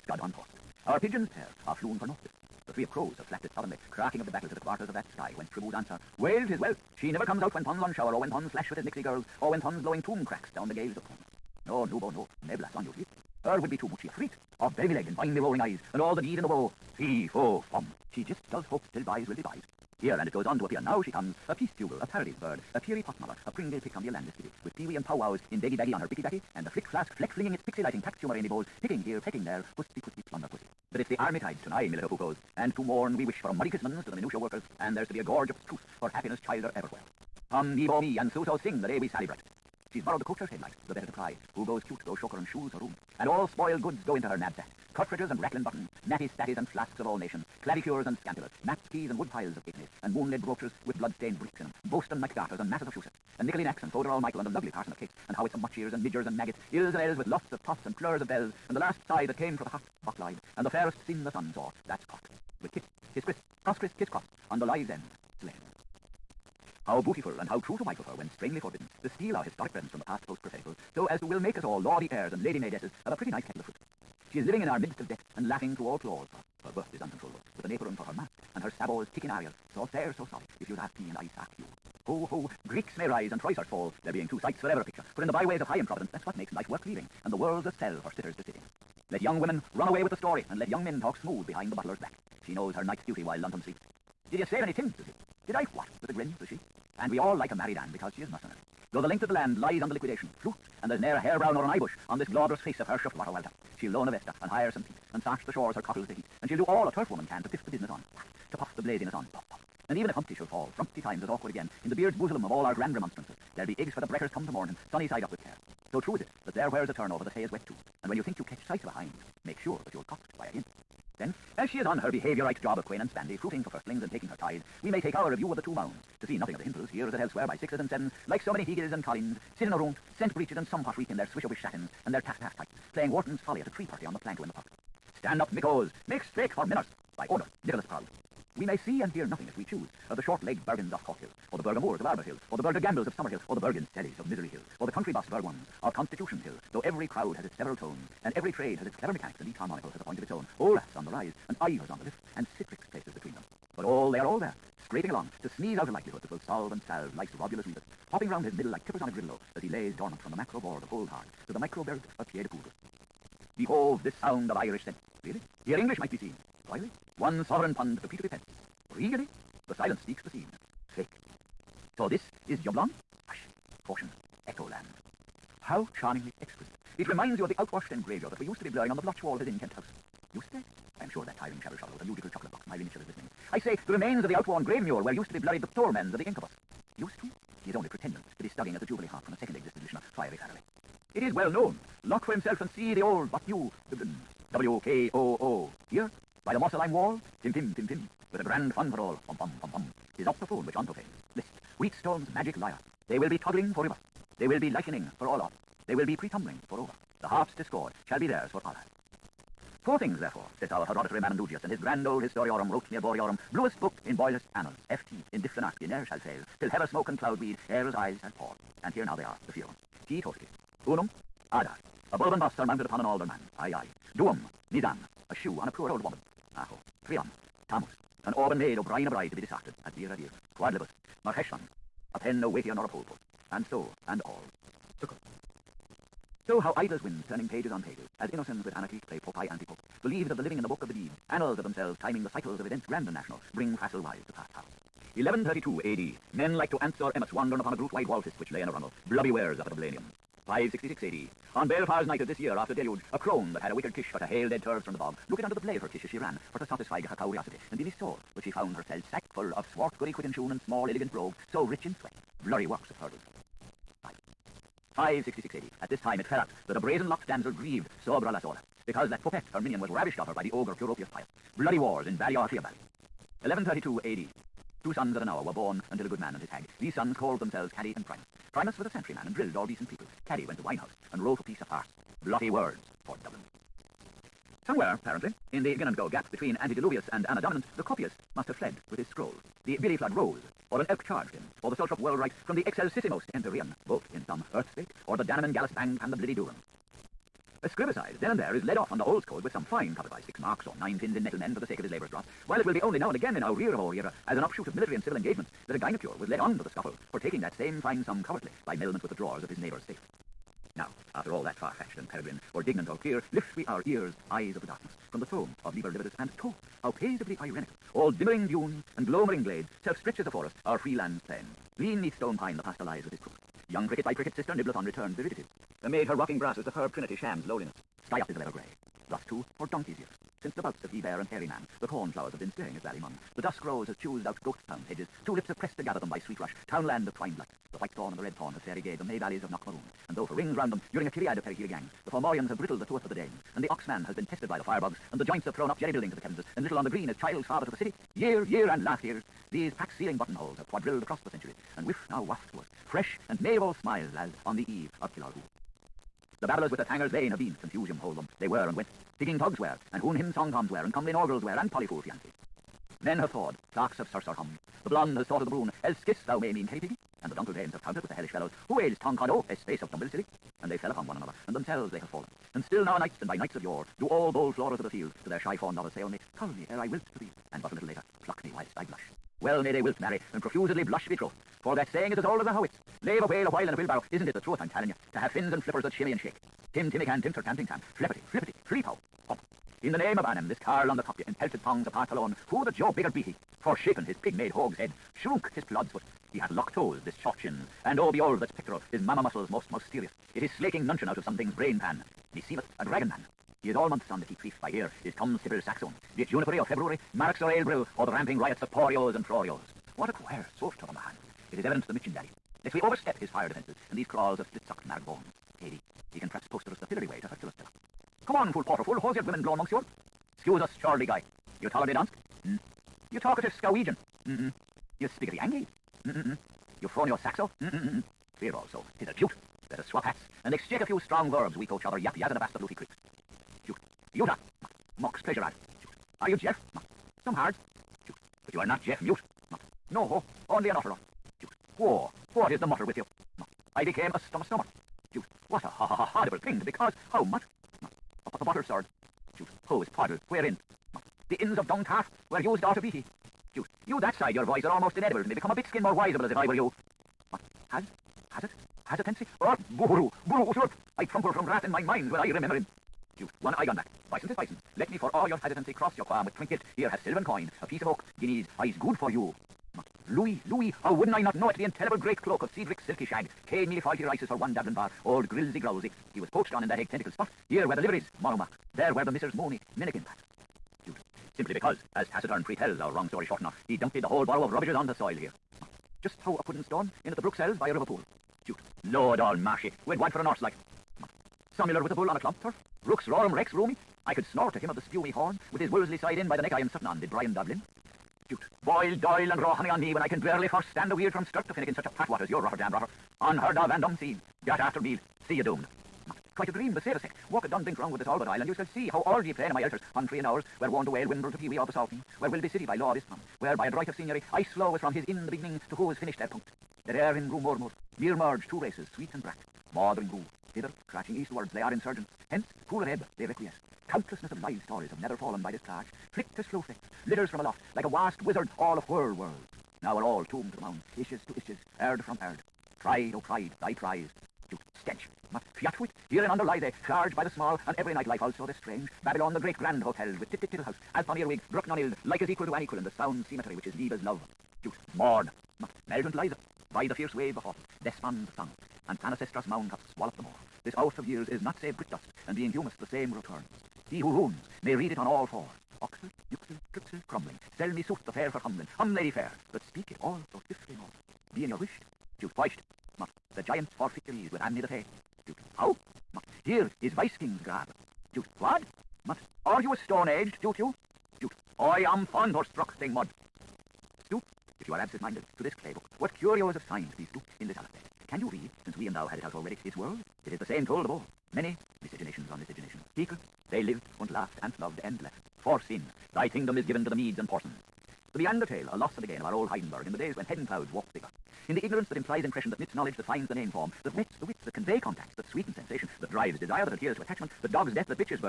scud on post. Our pigeons pair are flown for naught. The three of crows have flapped it suddenly, cracking of the battle to the quarters of that sky, when Tribute answer, Well, 'tis well, she never comes out when puns on shower, or when puns flash with his nixie girls, or when puns blowing tomb cracks down the gales of pun. No, Nubo, no, never on you fleet. Her would be too much a freak, of belly leg and finely rolling eyes, and all the deed in the woe. Fee, fo, fum. She just does hope till buys will be buys. Here, and it goes on to appear, now she comes, a peace bugle, a paradise bird, a peery pot mother, a pringle pick on the Atlantis city, with peewee and powwows in beggy baggy on her bicky backy, and the flick flask fleck flinging its pixie lighting tax humor in the bowls, picking here, pecking there, pussy pussy plunder pussy. But it's the army tide tonight, me little fufos, and to morn we wish for muddy Christmas to the minutia workers, and there's to be a gorge of truth for happiness childer everywhere. Me, bo, me, and so sing the day we celebrate. She's borrowed the coacher's headlight, the better to cry. Who goes cute, goes shocker and shoes her room. And all spoiled goods go into her knapsack. Cartridges and rattling buttons, natty statties and flasks of all nations, cladicures and scantillers, maps, keys and wood piles of halfpennies, and moonlit brooches with blood-stained bricks in them, Boston McGarters and masses of shoesets, and Nickel Axe and Foder All Michael and the lovely parson of cakes, and howits of much ears and midgers and maggots, ills and ells with lofts of toss and plurs of bells, and the last sigh that came from the hot buckline, and the fairest sin the sun saw, that's cock, with kit, his Chris, cross, kiss cross, on the live's end, slain. How beautiful and how true to Michael her when strangely forbidden to steal our historic friends from the past post-prophetical, so as to will make us all lordy heirs and lady maidesses of a pretty nice kettle of fruit. She is living in our midst of death and laughing through all claws. Her birth is uncontrollable, with an apron for her mask, and her sabots ticking Ariel, so fair, so sorry, if you'd have tea and I sack you. Ho, ho, Greeks may rise and Troyers fall, there being two sights for ever a picture, but in the byways of high improvidence, that's what makes life worth leading, and the world's a cell for sitters to sit in. Let young women run away with the story, and let young men talk smooth behind the butler's back. She knows her night's duty while London sleeps. Did you save anything, says he? Did I what? With a grin, says she. And we all like a married Anne because she is mercenary. Though the length of the land lies under liquidation, flute, and there's ne'er a hair brown or an eye bush on this glabrous face of her shift water welter. She'll loan a vesta and hire some feet, and sarch the shores her cockles to heat, and she'll do all a turf woman can to piff the business on, to puff the blaziness on, puff, puff. And even if Humpty shall fall, Frumpty times is awkward again, in the beard's bosom of all our grand remonstrances, there'll be eggs for the breakers come to morning, sunny side up with care. So true is it, that there where's a turnover, the hay is wet too, and when you think you catch sight of a hind, make sure that you're cocked by a hint. Then, as she is on her behaviour-right job of Quain and Spandy, fruiting for firstlings and taking her tithe, we may take our review of the two mounds, to see nothing of the hintles, here as elsewhere by sixes and sevens, like so many Hegels and Collins, sit in a room, scent breeches and some hot week in their swish-a-wish satins, and their taff-taff tights, playing Wharton's Folly at a tree party on the plank in the park. Stand up, Mickos, make straight for Minners, by order, Nicholas Proud. We may see and hear nothing if we choose of the short-legged Bergens of Cork Hill, or the Bergamoors of Arbor Hill, or the Berger Gambles of Summer Hill, or the Bergen Stellies of Misery Hill, or the country boss Bergwons of Constitution Hill, though every crowd has its several tones, and every trade has its clever mechanics, and each harmonical has a point of its own, Olaf's on the rise, and Ivers on the lift, and citrix places between them. But they are all there, scraping along, to sneeze out a likelihood that will solve and salve life's robulous weavers, hopping round his middle like kippers on a griddle as he lays dormant from the macro board of cold hard to the microberg of pied de poudre. Behold this sound of Irish scent. Really? Here English might be seen. Royally, one sovereign pun to repeat repent. Regally, the silence speaks the scene. Fake. So this is Jublon? Hush. Caution. Echo land. How charmingly exquisite. It reminds you of the outwashed engravure that we used to be blurring on the blotch walls in Kent House. Used to? I am sure that tiring travel shovel with a musical chocolate box, my initial is listening. I say, the remains of the outworn grave muir where used to be blurred the torments of the incubus. Used to? He is only pretending that he's studying as a jubilee harp from a second exist edition of Fiery Family. It is well known. Look for himself and see the old but new WKOO. Here, by the Mosselheim wall, tim tim tim tim, with a grand fun for all, pum pum pum pum. Tis octophone which unto fails. List, Wheatstone's magic lyre. They will be toggling forever. They will be lightening for all of. They will be pre-tumbling for over. The harp's discord shall be theirs for Allah. Four things, therefore, says our hereditary Mandugius, and his grand old historiorum wrote near Boriorum, bluest book in boylist annals, FT, in Difflanarchy, ne'er shall fail, till heather smoke and cloudweed, air as eyes shall pour. And here now they are, the few. T. Toski. Unum, Adar. A Bourbon buster mounted upon an alderman. Aye, aye. Duum, Nidan. A shoe on a poor old woman. Aho. Trium, Tamus. An auburn maid, O'Brien a bride to be disarted. Adir, adir. Quadlibus. Marheshlan. A pen no weightier nor a pulpit. And so, and all. Succor. So how idlers win, turning pages on pages, as innocents with anarchy play Popeye anti-Pope, believe that the living in the book of the deed, annals of themselves timing the cycles of events grand and national, bring facile wise to past house. 1132 A.D. Men like to ants or emmets wandering upon a brute-wide waltis which lay in a runnel, blubby wares of a Blanium. 566 A.D. On Balefard's night of this year after deluge, a crone that had a wicked kish for to hail dead turves from the bog, looking under the blade of her kish as she ran, for to satisfy her curiosity, and in his soul, which she found herself sack full of swart goody quick and shoon and small elegant brogue, so rich in sweat, blurry works of hurdles. 566 A.D. At this time it fell out that a brazen-locked damsel grieved sobra la sola, because that Popette, her minion, was ravished of her by the ogre Puropius Pius. Bloody wars in Valley Valley. 1132 A.D. Two sons of an hour were born until a good man and his hag. These sons called themselves Caddy and Primus. Primus was a sentry man and drilled all decent people. Caddy went to Winehouse and wrote a piece of farce. Bloody words for Dublin. Somewhere, apparently, in the Ginnon Go gap between Antediluvius and Anna Dominant, the copyist must have fled with his scroll. The Billy Flood rose, or an elk charged him, or the Sultrop World right from the Excelsis Empyrean, both in some earth state, or the Danneman Gallus Bank and the Bloody Durham. A scribicide, then and there, is led off on the Old's code with some fine covered by 6 marks or 9 pins in nettlemen for the sake of his labour's dross, while it will be only now and again in our rear of our era, as an offshoot of military and civil engagements, that a gynecure was led on to the scuffle for taking that same fine sum covertly by meddlement with the drawers of his neighbour's safe. Now, after all that far-fetched and peregrine, or dignant or clear, lift we our ears, eyes of the darkness, from the tome of Liber Libidus, and to, how paisibly ironical, all dimmering dune and glomering glade, self-stretches the forest, our free land's plain. Lean neath stone pine the pastor lies with his crook. Young cricket by cricket sister nibbleth on returned viridities. Amid her rocking grasses the herb trinity shams lowliness. Sty up is the leather grey. Thus too, for donkey's years. Since the belts of he-bear and hairy man, the cornflowers have been staying at Ballymon. The dusk rose has choosed out ghost-town hedges, tulips have pressed to gather them by sweet rush, townland of twine black. The white thorn and the red thorn have fairy gay the may valleys of Knockmaroon, and though for rings round them, during a Kiriad of Perihil gang, the Fomorians have brittled the tooth of the Danes, and the oxman has been tested by the firebugs, and the joints have thrown up jerry buildings of the Kemses, and little on the green is child's father to the city. Year, and last year, these pack-sealing buttonholes have quadrilled across the century, and whiff now waft to us, fresh and may of all smiles as on the eve of Killarhoo. The babblers with the tangers vain have been, confusion hold them, they were and went. Digging tugs were, and hoon hymn song-toms were, and comely orgles were, and polyfool fiancés. Men have thawed, clerks have sursur hummed. The blonde has thought of the brune, else kiss thou may mean Kerry Piggy. And the dunkel dames have counted with the hellish fellows, who ails tongue cod a space of dumble silly. And they fell upon one another, and themselves they have fallen. And still now nights, and by nights of yore, do all bold florers of the field, to their shy fawn novels say only, cull me ere I wilt to thee, and but a little later, pluck me whilst I blush. Well may they wilt marry, and profusedly blush betroth, for that saying is as old as the howits. Lave a whale a while in a wheelbarrow, isn't it the truth I'm telling you, to have fins and flippers that shimmy and shake. Tim Timmy-can, Timter Camping Tam, flippity, fleet-how, pump. In the name of Annam, this Carl on the copy, and pelted tongues apart alone, who the Joe bigger be he? For shapen his pig-made hog's head, shrunk his plod's foot. He hath locked toes, this short-chin, and oh, the old that's pectoral, his mamma muscles most mysterious. It is slaking nuncheon out of something's brain-pan. He seemeth a dragon-man. He is all months on the keep by here, is come Sibyl Saxon, be it Juniper or February, Marks or Alebrill, or the ramping riots of Porios and Florios. What a queer sort of a man. It is evident to the Mitchin daddy. Lest we overstep his fire defences, and these crawls of split-socked marrow bones. Katie, he can perhaps poster us the pillory way to Hercules Villa. Come on, full porter, full, how's your women blown amongst you? Excuse us, Charlie guy. You tolerate Dansk? You talkative Scowegian? You spiggity Angie? You Fronio Saxo? Clear also, 'tis a cute. Let us swap hats, and exchange a few strong verbs we coach other yap yaz and a bast of Lucy Creeks. Cute. Utah. Mox pleasure ad. Are you Jeff? Some hard. Cute. But you are not Jeff Mute. No, only an utterer. Cute. Whoa, what is the matter with you? I became a stomach. Cute. What a horrible thing, because how much? Up the butter sword. Cute. Hose, paddle, wherein? The inns of Duncalf were used out of Beatty. Cute. You that side, your voice are almost inedible to me. Become a bit skin more wiseable as if I were you. Has it, Fancy? Or boo, sure. I tremble from wrath in my mind when I remember him. Cute. One eye on back. Bison is bison. Let me for all your hesitancy cross your qualm with trinket. Here has silver coin, a piece of oak, guineas, eyes good for you. Louis, how wouldn't I not know it, the intelligible great cloak of Cedric's silky shag, cane mealy faulty rices for one Dublin bar, old Grillsy Growsy. He was poached on in that egg tentacle spot, here where the liver is, monomark, there where the Mrs. Mooney, Minikin pat. Cute. Simply because, as Taciturn pretells, our wrong story short enough, he dumped the whole barrow of rubbish on the soil here. Just how a pudding stone in at the brook cells by a river pool. Cute. Lord almighty, we'd want for a nurse like. Similar with a bull on a clump turf, Rooks roarum rex roomy. I could snort at him of the spumy horn, with his Wolseley side in by the neck I am sitting on, did Brian Dublin. Cute. Boiled Doyle and raw honey on me when I can barely first stand a weird from Sturt to Finnegan, such a pat as your Rotterdam rotter. Unheard of and unseen. Got after meal. See you doomed. Quite a dream, but save a sec. Walk a dun think round with this Albert Island, you shall see how all ye plain of my elders, on 3 hours, where wont to whale Wimble to Pee-wee or the Salting, where will be city by law this time, where by a right of seigneury, ice flow is from his in the beginning to who is finished their punct. There are in Rue Mormor, mere merge 2 races, sweet and brack, Mother and Rue. Hither, crashing eastwards, they are insurgents. Hence, cool ebb, they requiesce. Countlessness of live stories have never fallen by this charge. Flicked as flow flicked, litters from aloft, like a vast wizard, all of worlds. Now are all tombed to the mound, ishes to ishes, erd from erd. Pride, oh pride, thy prize. Stench, fiatwit, here and under lie they, charged by the small, and every night life also the strange. Babylon, the great grand hotel, with tit-tit-tittle house, Alpon Earwig, Brooknonild, like as equal to unequal in the sound cemetery which is Liba's love. Morn, Meldrent Liza, by the fierce wave of autumn, Despond the song, and Panacestras mound hath swallowed them all. This out of years is not save brick dust, and being humus the same returns. He who runes may read it on all fours. Oxford, Yuxel, Trixel, crumbling, sell me sooth the fair for humbling, lady fair, but speak it all so stiffly more. Being your wished, poished, the giant for victories with Annie the Fae. How? Here is Vice King's grab. What? Are you a stone-aged, you? I am fond or struck thing mud. If you are absent-minded, to this clay book, what curios of signs these do in this alphabet? Can you read, since we and thou had it out already, its world? It is the same told of all. Many miscegenations on miscegenation. People, they lived and laughed and loved and left. For sin, thy kingdom is given to the Medes and Porsons. To the Undertale, a loss of the gain of our old Heidenberg in the days when head and clouds walked bigger. In the ignorance that implies impression, that knits knowledge, that finds the name form, that wets the wits, that convey contact, that sweetens sensation, that drives desire, that adheres to attachment, that dogs death, that bitches birth.